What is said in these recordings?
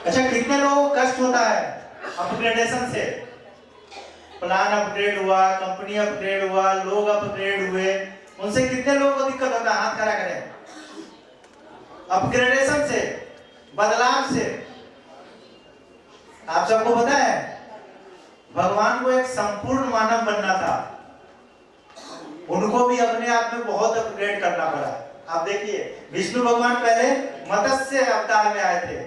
अच्छा, कितने लोगों को कष्ट होता है अपग्रेडेशन से? प्लान अपग्रेड हुआ, कंपनी अपग्रेड हुआ, लोग अपग्रेड हुए, उनसे कितने लोगों को दिक्कत होता है? हाथ खड़ा करें। अपग्रेडेशन से, बदलाव से। आप सबको पता है भगवान को एक संपूर्ण मानव बनना था, उनको भी अपने आप में बहुत अपग्रेड करना पड़ा। आप देखिए, विष्णु भगवान पहले मत्स्य अवतार में आए थे।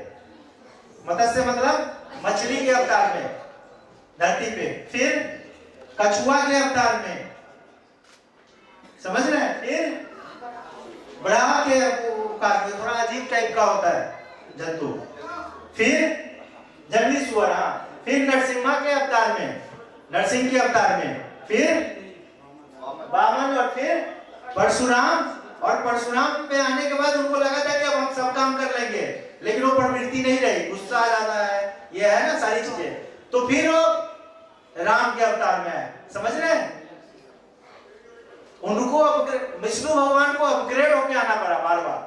मत्स्य मतलब मछली के अवतार में धरती पे, फिर कछुआ के अवतार में, समझ रहे हैं, फिर बराह के अवतार में, थोड़ा अजीब टाइप का होता है जंतु, फिर जंगली सुअर, हाँ, फिर नरसिम्हा के अवतार में, नरसिंह के अवतार में, फिर वामन, और फिर परशुराम। और परशुराम पे आने के बाद उनको लगा था कि अब हम सब काम कर लेंगे, लेकिन वो प्रवृत्ति नहीं रही, गुस्सा आ जाता है, ये है ना सारी चीजें। तो फिर वो राम के अवतार में आए, समझ रहे हैं? उनको विष्णु भगवान को अपग्रेड होके आना पड़ा बार बार,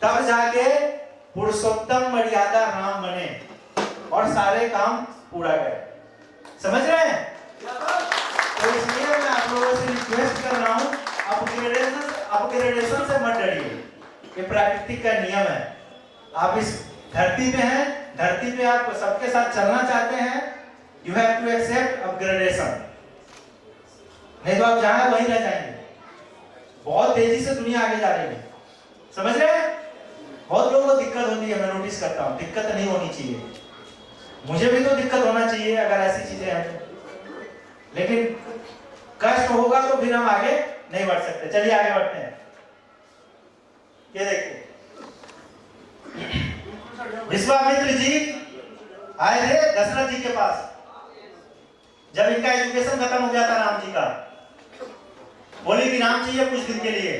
तब जाके पुरुषोत्तम मर्यादा राम बने और सारे काम पूरा गए। समझ रहे हैं? तो इसलिए मैं आप लोगों से रिक्वेस्ट कर रहा हूं, अपग्रेडेशन से मत डरिए, ये प्राकृतिक का नियम है। आप इस धरती पे हैं, धरती पे आप सबके साथ चलना चाहते हैं, you have to accept upgradation, नहीं तो आप जहां वहीं रह जाएंगे। बहुत तेजी से दुनिया आगे जा रही है, समझ रहे हैं? बहुत लोगों को दिक्कत होती है, मैं नोटिस करता हूं। दिक्कत नहीं होनी चाहिए, मुझे भी तो दिक्कत होना चाहिए अगर ऐसी चीजें हैं तो, लेकिन कष्ट होगा तो फिर हम आगे नहीं बढ़ सकते। चलिए आगे बढ़ते हैं। ये देखिए, विश्वामित्र जी आए थे दशरथ जी के पास, जब इनका एजुकेशन खत्म हो गया था राम जी का। बोली कि राम चाहिए कुछ दिन के लिए।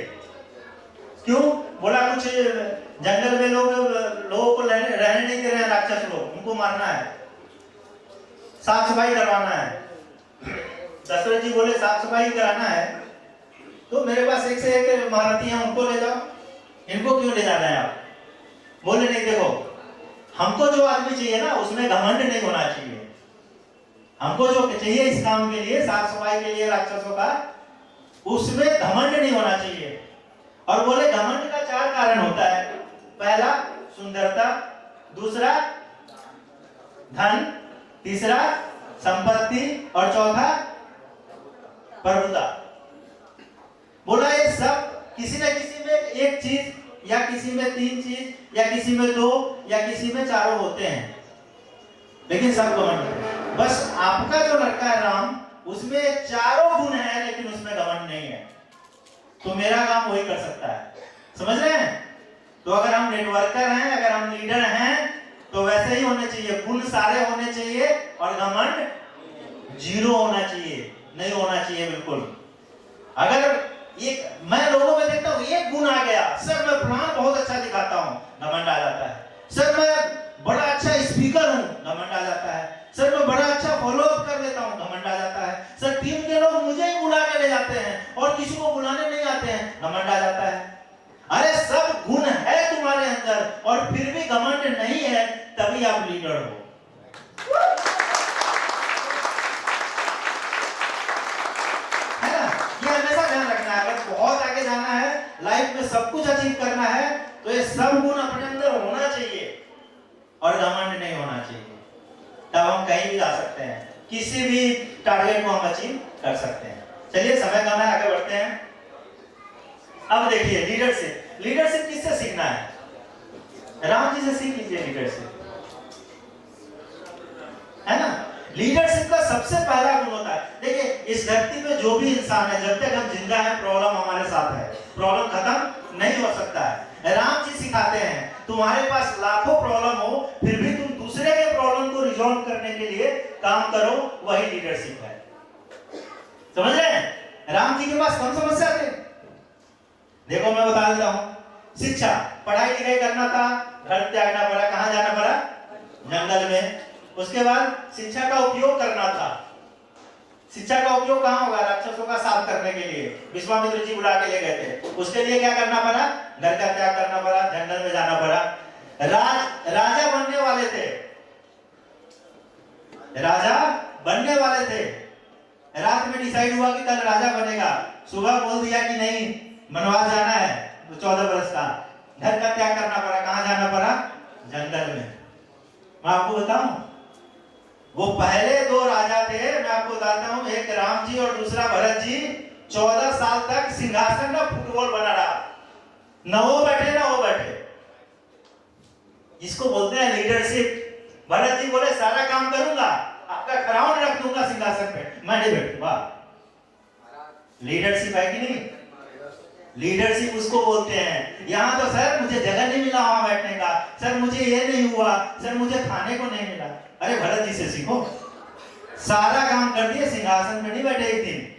क्यों? बोला कुछ जंगल में लोगों को रहने नहीं दे रहे हैं, राक्षस लोग, उनको मारना है, साफ सफाई करवाना है। दशरथ जी बोले साफ सफाई कराना है तो मेरे पास एक से एक महारथी हैं, उनको ले जाओ, इनको क्यों ले जाना है आप? बोले नहीं, देखो हमको जो आदमी चाहिए ना उसमें घमंड नहीं होना चाहिए, हमको जो चाहिए इस काम के लिए, साफ सफाई के लिए राक्षसों का, उसमें घमंड नहीं होना चाहिए। और बोले घमंड का 4 कारण होता है। पहला सुंदरता, दूसरा धन, तीसरा संपत्ति, और चौथा प्रभुता। बोला ये सब किसी न किसी में एक चीज, या किसी में 3 चीज, या किसी में 2, या किसी में 4 होते हैं, लेकिन सब घमंड। बस आपका जो लड़का है राम, उसमें 4 गुण है लेकिन उसमें घमंड नहीं है, तो मेरा काम वही कर सकता है। समझ रहे हैं? तो अगर हम नेटवर्कर हैं, अगर हम लीडर हैं, तो वैसे ही होने चाहिए, गुण सारे होने चाहिए और घमंड 0 होना चाहिए, नहीं होना चाहिए बिल्कुल। अगर एक, मैं लोगों में देखता हूं एक गुण आ गया, सर मैं प्लान बहुत अच्छा दिखाता हूं, घमंड आ जाता है। सर मैं बड़ा अच्छा स्पीकर हूं, घमंड आ जाता है। सर मैं बड़ा अच्छा फॉलो अप कर लेता हूं, घमंड आ जाता है। सर टीम के लोग मुझे ही बुला के ले जाते हैं और किसी को बुलाने नहीं आते हैं, घमंड आ जाता है। अरे सब गुण है तुम्हारे अंदर और फिर भी घमंड नहीं है, तभी आप लीडर हो। है ना? ये हमेशा ध्यान रखना है। अगर बहुत आगे जाना है, लाइफ में सब कुछ अचीव करना है, तो ये सब गुण अपने अंदर होना चाहिए और घमंड नहीं होना चाहिए, तब हम कहीं भी जा सकते हैं, किसी भी टारगेट को हम अचीव कर सकते हैं। चलिए समय कम है, आगे बढ़ते हैं। अब देखिए लीडरशिप, लीडरशिप किससे सीखना है? राम जी से सीख लीजिए लीडरशिप, है ना? लीडरशिप का सबसे पहला गुण होता है, देखिए इस धरती पे जो भी इंसान है, जब तक हम जिंदा हैं प्रॉब्लम हमारे साथ है, प्रॉब्लम खत्म नहीं हो सकता है। राम जी सिखाते हैं तुम्हारे पास लाखों प्रॉब्लम हो, फिर भी तुम दूसरे के प्रॉब्लम को रिजॉल्व करने के लिए काम करो, वही लीडरशिप है। समझ रहे हैं? राम जी के पास कौन समस्या थे? देखो मैं बता देता हूं, शिक्षा, पढ़ाई लिखाई करना था, घर त्यागना पड़ा, कहां जाना पड़ा? जंगल में। उसके बाद शिक्षा का उपयोग करना था, शिक्षा का उपयोग कहां होगा? राक्षसों का साफ करने के लिए विश्वामित्र जी बुला के ले गए थे, उसके लिए क्या करना पड़ा? घर का त्याग करना पड़ा, जंगल में जाना पड़ा। राजा बनने वाले थे, राजा बनने वाले थे। रात में डिसाइड हुआ कि कल राजा बनेगा, सुबह बोल दिया कि नहीं वनवास जाना है, तो 14 बरस का घर का त्याग करना पड़ा। कहां जाना पड़ा? जंगल में। मैं आपको बताऊं, वो पहले 2 राजा थे, मैं आपको बताता हूं, एक राम जी और दूसरा भरत जी। 14 साल तक सिंहासन में फुटबॉल बना रहा, न वो बैठे ना वो बैठे। इसको बोलते हैं लीडरशिप। भरत जी बोले सारा काम करूंगा, आपका क्राउन रख दूंगा सिंहासन पे, मैं नहीं बैठूंगा। लीडरशिप है कि नहीं? लीडरशिप उसको बोलते हैं। यहाँ तो सर मुझे जगह नहीं मिला वहां बैठने का, सर मुझे ये नहीं हुआ, सर मुझे खाने को नहीं मिला। अरे भरत जी से सीखो, सारा काम कर दिए, सिंहासन पे नहीं बैठे एक दिन,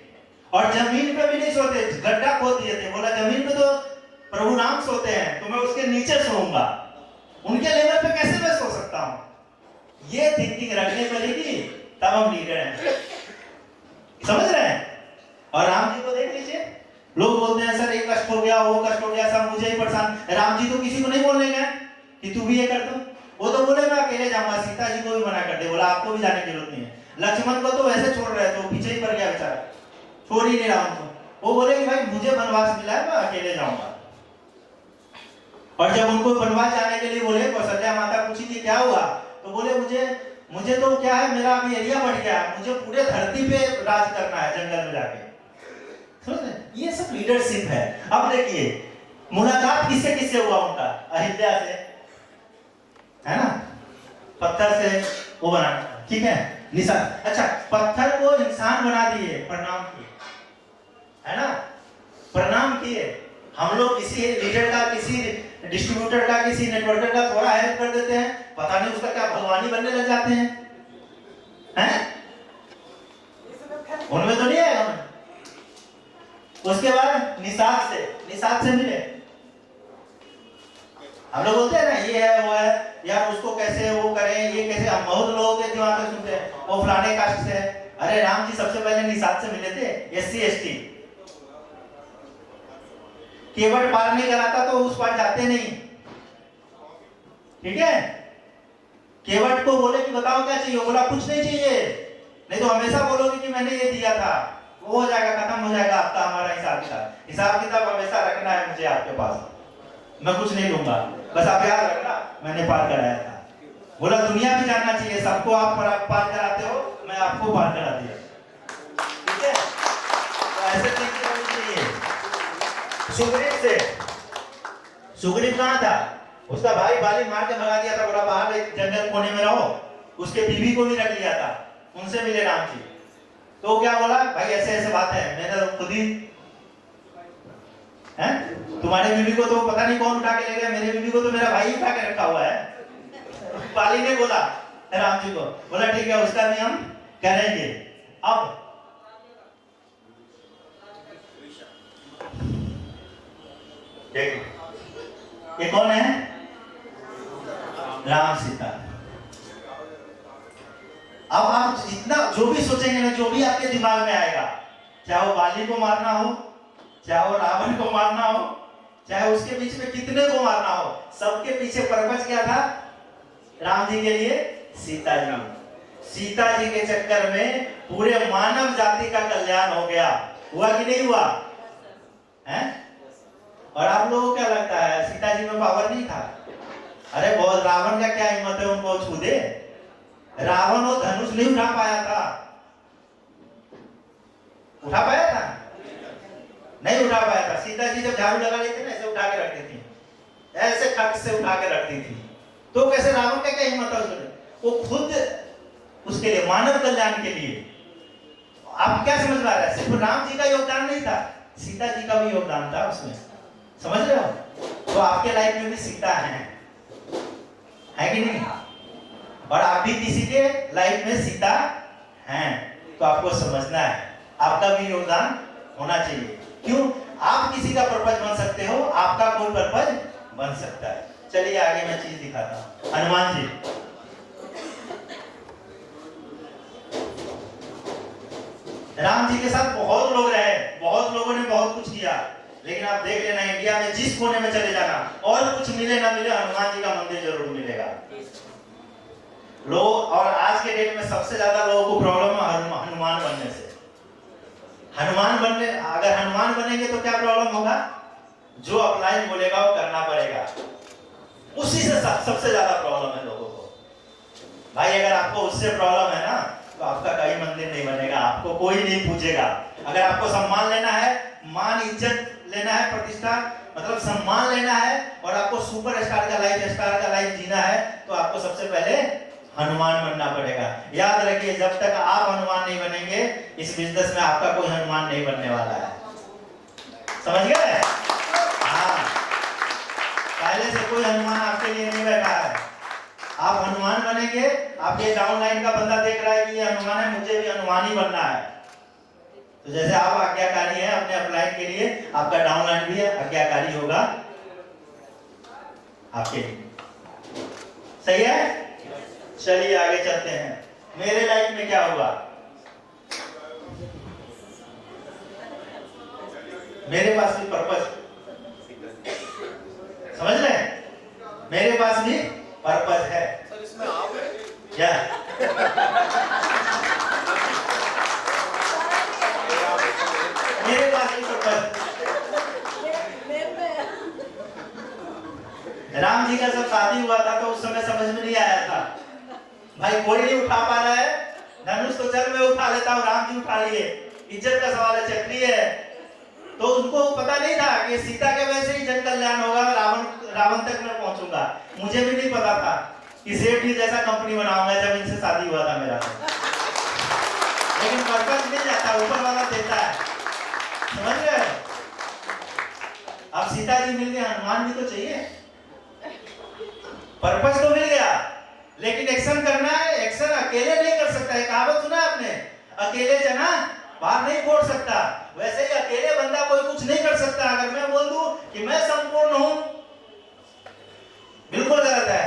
और जमीन पे भी नहीं सोते, गड्ढा खोद दिए थे। बोला जमीन पे तो प्रभु राम सोते हैं, तो मैं उसके नीचे सोऊंगा, उनके लेवल पे कैसे मैं सो सकता हूं? ये थिंकिंग रखने पड़ेगी, तब हम लीडर हैं। समझ रहे हैं? और राम जी को देख लीजिए, लोग बोलते हैं सर ये कष्ट हो गया, वो कष्ट हो गया, सब मुझे ही परेशान। राम जी तो किसी को नहीं बोलने गए कि तू भी ये कर दो, वो तो बोले मैं अकेले जाऊंगा। सीता जी को भी मना कर दे, बोला आपको भी जाने की जरूरत नहीं है। लक्ष्मण को तो वैसे छोड़ रहे थे, पीछे ही पड़ गया बेचारा, छोड़ ही नहीं रहा उनको। वो बोले कि भाई मुझे वनवास मिला है, मैं अकेले जाऊंगा। और जब उनको वनवास जाने के लिए बोले, कौशल्या माता पूछी कि क्या हुआ, तो बोले मुझे तो क्या है, मेरा अभी एरिया बढ़ गया है, मुझे पूरे धरती पे राज करना है जंगल में जाके। समझ रहे? ये सब लीडरशिप है। अब देखिए मुलाकात किससे किससे हुआ उनका? अहिल्या से, है ना, पत्थर से वो बना, ठीक है, निशान। अच्छा, पत्थर को इंसान बना दिए, प्रणाम किए, है ना, प्रणाम किए। हम लोग किसी लीडर का, किसी डिस्ट्रीब्यूटर का, किसी नेटवर्कर का थोड़ा हेल्प कर देते हैं, पता नहीं उसका क्या भगवानी बनने लग जाते हैं, हैं? उनमें तो नहीं आएगा। उसके बाद निषाद से मिले। हम लोग बोलते हैं ना ये है वो है, यार उसको कैसे वो करें, ये कैसे, हम बहुत लोगों के दिमाग में सुनते हैं वो फलाने कास्ट से है। अरे राम जी सबसे पहले निषाद से मिले थे, SC ST। केवट पार नहीं कराता तो उस पार जाते नहीं, ठीक है। केवट को बोले कि बताओ क्या चाहिए, बोला कुछ नहीं चाहिए, नहीं तो हमेशा बोलोगे कि मैंने ये दिया था, वो हो जाएगा, खत्म हो जाएगा आपका हमारा हिसाब किताब हमेशा रखना है मुझे आपके पास, मैं कुछ नहीं लूंगा, बस आप याद रखना मैंने पार कराया था। बोला दुनिया भी जानना चाहिए, सबको आप पार कराते हो, मैं आपको पार करा दिया, ठीक है। तो ऐसे थिंकिंग होनी चाहिए। सुग्रीव कहाँ था? उसका भाई बाली मार के भगा दिया था, बोला बाहर एक जंगल कोने में रहो। उसके बीवी को भी रख लिया था, उनसे मिले राम जी, तो क्या बोला, भाई ऐसे ऐसे बात है, मैंने तो खुद ही, हैं, तुम्हारे बीवी को तो पता नहीं कौन उठा के ले गया, मेरे बीवी को तो मेरा भाई उठा के रखा हुआ है। बाली ने बोला राम जी को, बोला ठीक है उसका भी हम करेंगे। अब ये कौन है? राम सीता। अब आप जितना जो भी सोचेंगे ना, जो भी आपके दिमाग में आएगा, चाहे वो बाली को मारना हो, चाहे वो रावण को मारना हो, चाहे उसके बीच में कितने को मारना हो, सबके पीछे पर्पस क्या था? राम जी के लिए सीता जी। सीता जी के चक्कर में पूरे मानव जाति का कल्याण हो गया। हुआ कि नहीं हुआ? हैं? और आप लोगों को क्या लगता है सीता जी में पावर नहीं था? अरे बहुत, रावण का क्या हिम्मत है उनको छू दे? रावण वो धनुष नहीं उठा पाया था, उठा पाया था? नहीं उठा पाया था। सीता जी जब झाड़ू लगा लेती थी ना, ऐसे उठा के रखती थी, ऐसे खट से उठा के रखती थी। तो कैसे रावण का क्या हिम्मत है उसमें? वो खुद उसके लिए, मानव कल्याण के लिए। आप क्या समझ पा रहे हैं? सिर्फ राम जी का योगदान नहीं था, सीता जी का भी योगदान था उसमें, समझ रहे हो? तो आपके लाइफ में भी सीता है कि नहीं? और आप भी किसी के लाइफ में सीता हैं, तो आपको समझना है आपका भी योगदान होना चाहिए। क्यों? आप किसी का पर्पज बन सकते हो, आपका कोई पर्पज बन सकता है। चलिए आगे मैं चीज दिखाता हूं। हनुमान जी, राम जी के साथ बहुत लोग रहे, बहुत लोगों ने बहुत कुछ किया, लेकिन आप देख लेना इंडिया में जिस कोने में चले जाना, और कुछ मिले ना मिले, हनुमान जी का मंदिर जरूर लोग, और आज के डेट में सबसे ज्यादा लोगों को प्रॉब्लम है हनुमान बनने से। हनुमान बनने, अगर हनुमान बनेंगे तो क्या प्रॉब्लम होगा? जो अपलाइन बोलेगा वो करना पड़ेगा, उसी से सबसे ज्यादा प्रॉब्लम है लोगों को। भाई अगर आपको उससे प्रॉब्लम है ना, तो आपका कहीं मंदिर नहीं बनेगा, आपको कोई नहीं पूछेगा। अगर आपको सम्मान लेना है, मान इज्जत लेना है, प्रतिष्ठा मतलब सम्मान लेना है, और आपको सुपर स्टार का लाइफ जीना है, तो आपको सबसे पहले हनुमान बनना पड़ेगा। याद रखिए, जब तक आप हनुमान नहीं बनेंगे, इस बिजनेस में आपका कोई हनुमान नहीं बनने वाला है। समझ गए? हाँ, पहले से कोई हनुमान आपके लिए नहीं बैठा है। आप हनुमान बनेंगे, आप ये डाउनलाइन का बंदा देख रहा है कि ये हनुमान है, मुझे भी हनुमान ही बनना है। तो जैसे आप आज्ञाकारी हैं अपने अपलाइन के लिए, आपका डाउनलाइन भी आज्ञाकारी होगा आपके लिए। सही है? चलिए आगे चलते हैं। मेरे लाइफ में क्या हुआ? मेरे पास भी पर्पस, समझ रहे हैं? मेरे पास भी पर्पस है। सर इसमें आप क्या? मेरे पास भी पर्पस। राम जी का जब शादी हुआ था तो उस समय समझ में नहीं आया था, भाई कोई नहीं उठा पा रहा है, धनुष तो चल मैं उठा लेता हूँ, राम जी उठा लिए, इज्जत का सवाल है, क्षत्रिय है। तो उनको पता नहीं था कि सीता के वजह से ही जन कल्याण होगा, रावण तक मैं पहुंचूंगा। मुझे भी नहीं पता था कि सेठ जैसा कंपनी बनाऊंगा जब इनसे शादी हुआ था मेरा। लेकिन पर्पस मिल जाता, ऊपर वाला देता है, समझ गए? अब सीता जी मिल गए, हनुमान भी तो चाहिए। पर्पस तो मिल गया, लेकिन एक्शन करना है। एक्शन अकेले नहीं कर सकता है, कहावत सुना है आपने, अकेले चना बाहर नहीं फोड़ सकता। वैसे ही अकेले बंदा कोई कुछ नहीं कर सकता। अगर मैं बोल दूं कि मैं संपूर्ण हूं, बिल्कुल गलत है।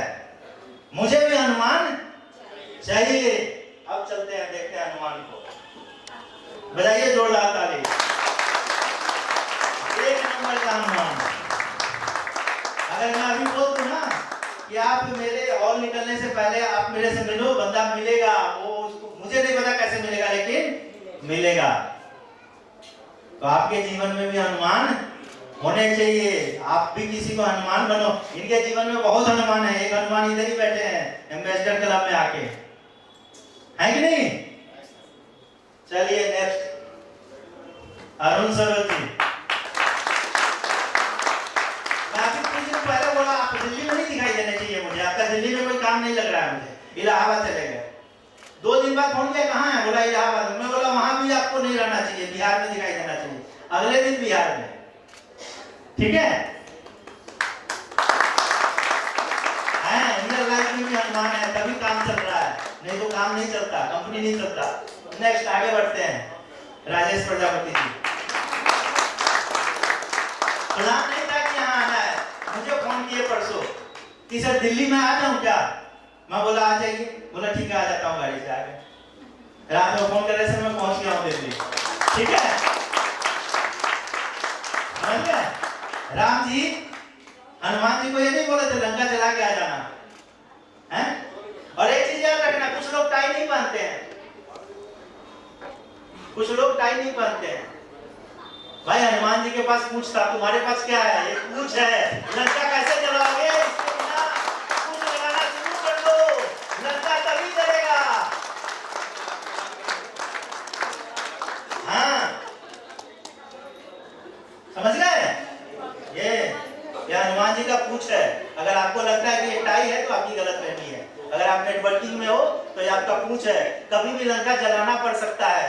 मुझे भी हनुमान चाहिए। अब चलते हैं, देखते हैं हनुमान को। बजाइए जोरदार ताली। एक नंबर का हनुमान। अगर मैं अभी बोल दूं ना कि आप मेरे हॉल निकलने से पहले आप मेरे से मिलो, बंदा मिलेगा, वो मुझे नहीं पता कैसे मिलेगा, लेकिन मिलेगा। तो आपके जीवन में भी हनुमान होने चाहिए। आप भी किसी को हनुमान बनो। इनके जीवन में बहुत हनुमान है, एक हनुमान इधर ही बैठे हैं एम्बेसडर क्लब में आके, है कि नहीं? चलिए नेक्स्ट, अरुण सरवती। पहले बोला आप दिल्ली में नहीं दिखाई देने चाहिए मुझे, आपका दिल्ली में कोई काम नहीं लग रहा है, मुझे इलाहाबाद चले गए। 2 दिन बाद फोन किया, कहाँ है? बोला इलाहाबाद। मैं बोला वहां भी आपको नहीं रहना चाहिए, बिहार में दिखाई देना चाहिए। अगले दिन बिहार में, ठीक है? रियल लाइफ में भी हनुमान है, तभी काम चल रहा है, नहीं तो काम नहीं चलता, कंपनी नहीं चलता। नेक्स्ट आगे बढ़ते हैं, राजेश प्रजापति जी। प्लान नहीं था कि यहाँ आना है, मुझे फोन किए परसों कि सर दिल्ली में आ जाऊं क्या? मैं बोला आ जाइए। बोला ठीक है, आ जाता हूँ गाड़ी से। आगे रात में फोन कर रहे थे, मैं पहुंच गया हूँ दिल्ली, ठीक है? समझ गए? राम जी हनुमान जी को ये नहीं बोले थे लंका जला के आ जाना है? और एक चीज याद रखना, कुछ लोग टाई नहीं पहनते हैं, कुछ लोग टाई नहीं पहनते हैं। भाई हनुमान जी के पास पूछ था, तुम्हारे पास क्या है? ये पूछ है। लंका कैसे जलाओगे? इसके बिना पूछ लगाना शुरू कर दो, लंका तभी जलेगा। हाँ, समझ गए? ये हनुमान जी का पूछ है। अगर आपको लगता है कि ये टाई है तो आपकी गलतफहमी है। अगर आप नेटवर्किंग में हो तो ये आपका पूछ है। कभी भी लंका जलाना पड़ सकता है,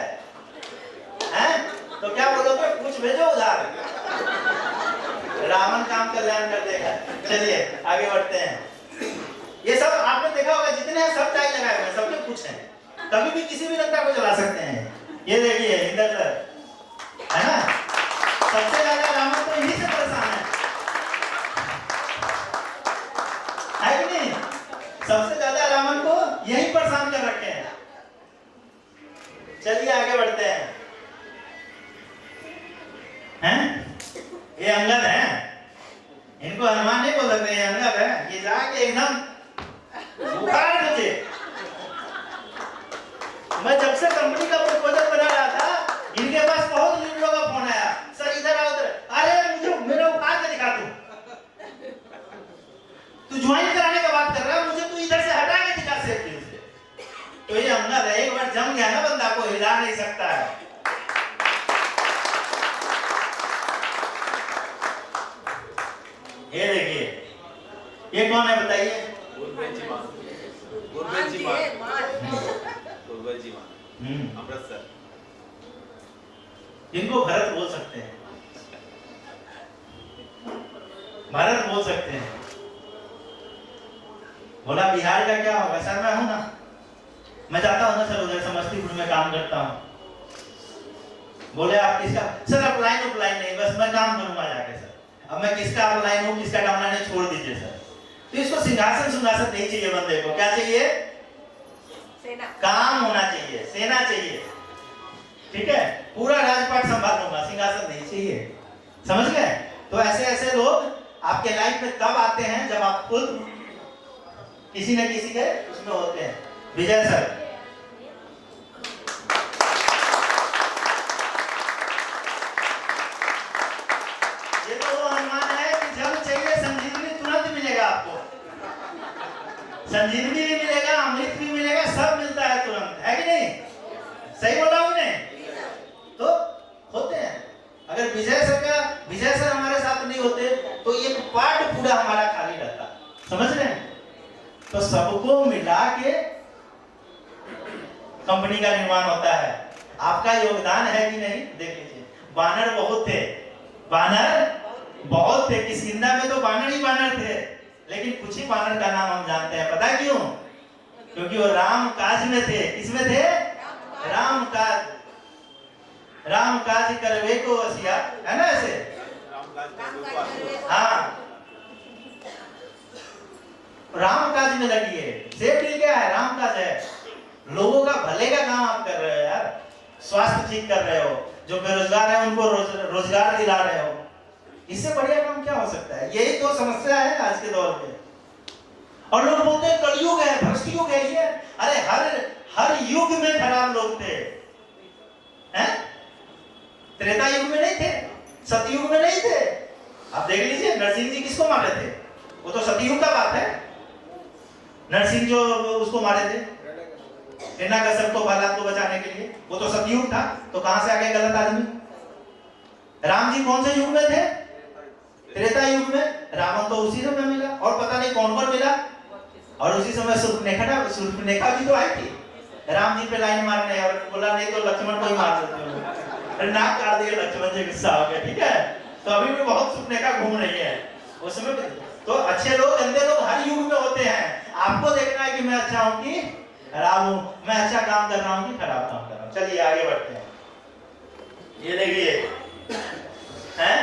हैं? तो क्या बोलोगे? पूछ भेजो उधार, रावण काम कल्याण कर देगा। चलिए आगे बढ़ते हैं। ये सब आपने देखा होगा, जितने हैं सब टाई लगाए हुए, सबके पूछ हैं, कभी भी किसी भी लंका को जला सकते हैं। ये देखिए इंदर सर, है ना? सबसे ज्यादा रावण तो यही से परेशान है कि नहीं? सबसे ज्यादा रावण को यही परेशान कर रखे हैं। चलिए आगे बढ़ते हैं। ये अंगद है, इनको हनुमान नहीं बोल सकते, ये अंगद है। ये जाके एकदम उखाड़ दीजिए, जंगल है, एक बार जम गया ना बंदा को हिला नहीं सकता है। ये देखिए, ये कौन है बताइए? अमृतसर, जिनको भरत बोल सकते हैं, भारत बोल सकते हैं। बोला बिहार का क्या होगा सर? मैं हूं ना, मैं जाता हूं ना सर, उधर समस्तीपुर में काम करता हूं। बोले आप किसका? सर अपलाइन नहीं, बस मैं काम करूंगा जाके सर। अब मैं किसका अपलाइन हूं, किसका डाउनलाइन है, छोड़ दीजिए सर। तो इसको सिंहासन सिंहासन नहीं चाहिए बंदे को। क्या चाहिए? सेना। काम होना चाहिए, सेना चाहिए, ठीक है? पूरा राजपाट संभाल लूंगा, सिंहासन नहीं चाहिए। समझ गए? तो ऐसे ऐसे लोग आपके लाइफ में तब आते हैं जब आप खुद किसी न किसी के उसमें होते हैं। विजय सर, ये तो वो अनुमान है कि जब चाहिए संजीवनी तुरंत मिलेगा आपको। संजीवनी भी मिलेगा, अमृत भी मिलेगा, सब मिलता है तुरंत, है कि नहीं? सही बोला हमने? तो होते हैं। अगर विजय सर हमारे साथ नहीं होते तो ये पार्ट पूरा हमारा खाली रहता। समझ रहे हैं? तो सबको मिला के कंपनी का निर्माण होता है। आपका योगदान है कि नहीं? देख लीजिए, बानर बहुत थे, किष्किंधा में तो बानर ही बानर थे, लेकिन कुछ ही बानर का नाम हम जानते हैं। पता क्यों? क्योंकि वो राम काज में थे। किसमें थे? राम काज करवे को वसिया, है ना ऐसे? हाँ, राम काज में लगी है। सेफ डील क्या है? राम काज है। लोगों का भले का काम आप कर रहे हो यार, स्वास्थ्य ठीक कर रहे हो, जो बेरोजगार है उनको रोजगार दिला रहे हो। इससे बढ़िया काम क्या हो सकता है? यही तो समस्या है आज के दौर में। और लोग बोलते हैं कलयुग है, भ्रष्ट युग है ये। अरे हर युग में खराब लोग थे, हैं? त्रेता युग में नहीं थे, सतयुग में नहीं थे। आप देख लीजिए, नरसिंह जी किसको मारे थे? वो तो सतयुग का बात है। नरसिंह जो उसको मारे थे, हिरण्यकश्यप को, प्रहलाद को बचाने के लिए, वो तो सतयुग था। तो कहां से आ गए गलत आदमी? राम जी कौन से युग में थे? त्रेता युग में। रावण तो उसी समय मिला, और पता नहीं कौन कौन मिला। और उसी समय शूर्पणखा भी तो आई थी राम जी पे लाइन मारने, और बोला नहीं तो लक्ष्मण को ही मार देते हो। नाक काट दिया, लक्ष्मण जी गुस्सा हो गया, ठीक है? तो अभी भी बहुत शूर्पणखा घूम रही है उस समय। तो अच्छे लोग, गंदे लोग हर युग में होते हैं। आपको देखना है कि मैं अच्छा हूं कि खराब हूं, मैं अच्छा काम कर रहा हूं कि खराब काम कर रहा हूं। चलिए आगे बढ़ते हैं। ये देखिए, हैं?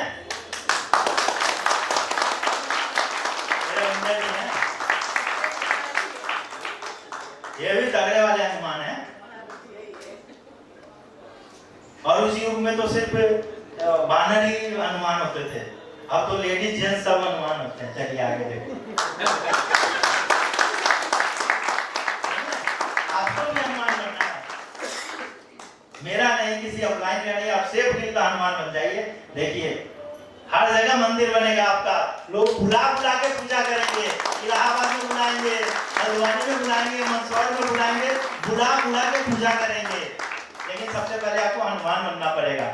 ये भी तगड़े वाले अनुमान है। और उस युग में तो सिर्फ बानर ही अनुमान होते थे, अब तो लेडीज जेंट्स सब अनुमान होते हैं। चलिए आगे देखो। आपको भी अनुमान बनना है, मेरा नहीं, किसी अपलाइन का नहीं। आप सेफ डील का अनुमान बन जाइए। देखिए, हर जगह मंदिर बनेगा आपका। लोग बुला के पूजा करेंगे। इलाहाबाद में बुलाएंगे, हल्द्वानी में बुलाएंगे, मंदसौर में बुलाएंगे, बुला के पूजा करेंगे। लेकिन सबसे पहले आपको हनुमान बनना पड़ेगा,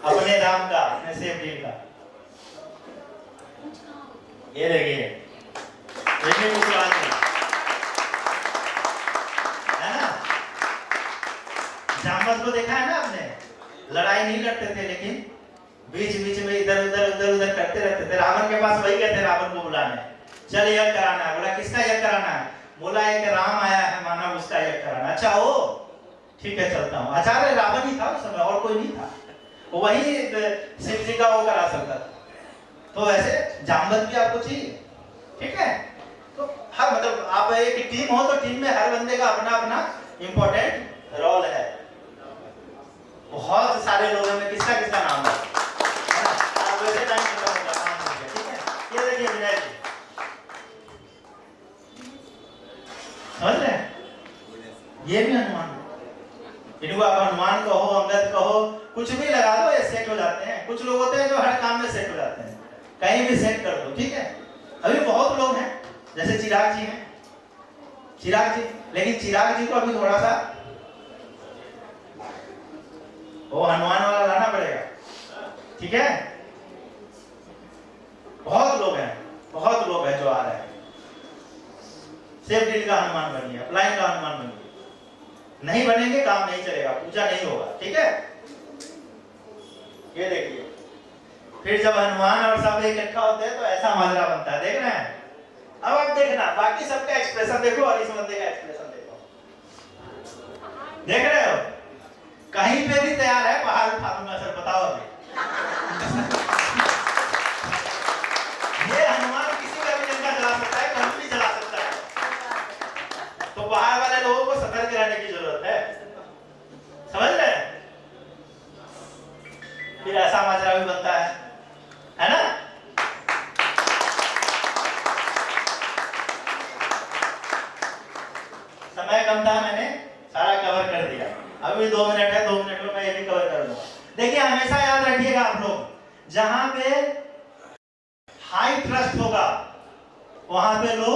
अपने राम का, अपने सेफ डील का। ये देखिए, है ना? जामवंत को देखा है ना आपने? लड़ाई नहीं लड़ते थे, लेकिन बीच में इधर उधर करते रहते थे। रावण के पास वही गए थे रावण को बुलाने, चल यज्ञ कराना है। बोला किसका यज्ञ कराना है? बोला एक राम आया है मानव, उसका यज्ञ कराना। अच्छा हो, ठीक है चलता हूँ। आचार्य रावण ही था उस समय, और कोई नहीं था। वही शिव जी का वो करा सकता था। तो वैसे जामवंत भी आपको चाहिए, ठीक है? तो हर मतलब आप एक टीम हो तो टीम में हर बंदे का अपना अपना इंपॉर्टेंट रोल है। बहुत सारे लोगों में किसका नाम है? आप वैसे टाइम खत्म होगा काम होगा, ठीक है? ये देखिए विनय जी, समझ रहे हैं? ये भी अनुमान है। इनको आप अनुमान कहो, अंगद कहो, कुछ भी लगा दो, ये सेट हो जाते हैं। कुछ लोग होते हैं जो हर काम में सेट हो जाते हैं, कहीं भी सेट कर दो, ठीक है? अभी बहुत लोग हैं, जैसे चिराग जी हैं। चिराग जी लेकिन चिराग जी को अभी थोड़ा सा वो हनुमान वाला लाना पड़ेगा, ठीक है। बहुत लोग हैं जो आ रहे हैं। सेफ डील का हनुमान बनिए, अपलाइन का हनुमान बनिए। नहीं बनेंगे काम नहीं चलेगा, पूजा नहीं होगा, ठीक है। ये देखिए, फिर जब हनुमान और सब इकट्ठा होते हैं तो ऐसा माजरा बनता है, देख रहे हैं। अब आप देखना बाकी सबका एक्सप्रेशन देखो और इस बंदे का एक्सप्रेशन देखो, देख रहे हो। कहीं पे भी तैयार है, पहाड़ उठा दूंगा सर, बताओ अभी। ये हनुमान किसी का भी डंडा चला सकता है, कहीं भी चला सकता है। तो पहाड़ वाले लोगों को सतर्क रहने की जरूरत है, समझ रहे हैं। फिर ऐसा माजरा भी बनता है ना। समय कम था, मैंने सारा कवर कर दिया। अभी 2 मिनट है, 2 मिनट में मैं ये भी कवर कर दूंगा। देखिए हमेशा याद रखिएगा आप लोग, जहां पे हाई ट्रस्ट होगा वहां पे लो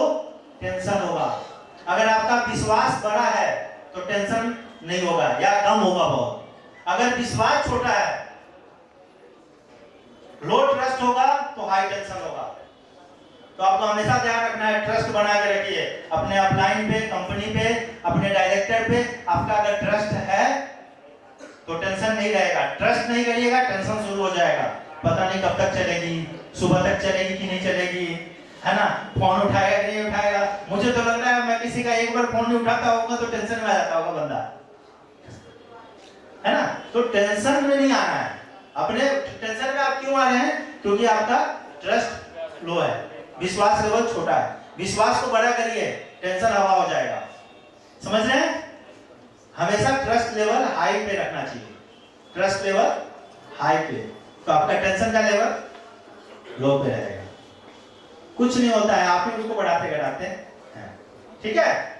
टेंशन होगा। अगर आपका विश्वास बड़ा है तो टेंशन नहीं होगा या कम होगा बहुत। अगर विश्वास छोटा है, लो ट्रस्ट होगा तो हाई टेंशन होगा। तो आपको हमेशा ध्यान रखना है, ट्रस्ट बना के रखिए अपने अपलाइन पे, कंपनी पे, अपने डायरेक्टर पे। आपका अगर ट्रस्ट है तो टेंशन नहीं रहेगा। ट्रस्ट नहीं करिएगा, टेंशन शुरू हो जाएगा। पता नहीं कब तक चलेगी, सुबह तक चलेगी कि नहीं चलेगी, है ना। फोन उठाएगा कि नहीं उठाएगा। मुझे तो लग रहा है मैं किसी का एक बार फोन नहीं उठाता होगा तो टेंशन में आ जाता होगा बंदा, है ना। तो टेंशन में नहीं आना है। अपने टेंशन में आप क्यों आ रहे हैं? क्योंकि आपका ट्रस्ट लो है, विश्वास लेवल छोटा है। विश्वास को बड़ा करिए, टेंशन हवा हो जाएगा, समझ रहे हैं। हमेशा ट्रस्ट लेवल हाई पे रखना चाहिए, ट्रस्ट लेवल हाई पे, तो आपका टेंशन का लेवल लो पे रहेगा। कुछ नहीं होता है, आप ही उसको बढ़ाते घटाते हैं, ठीक है।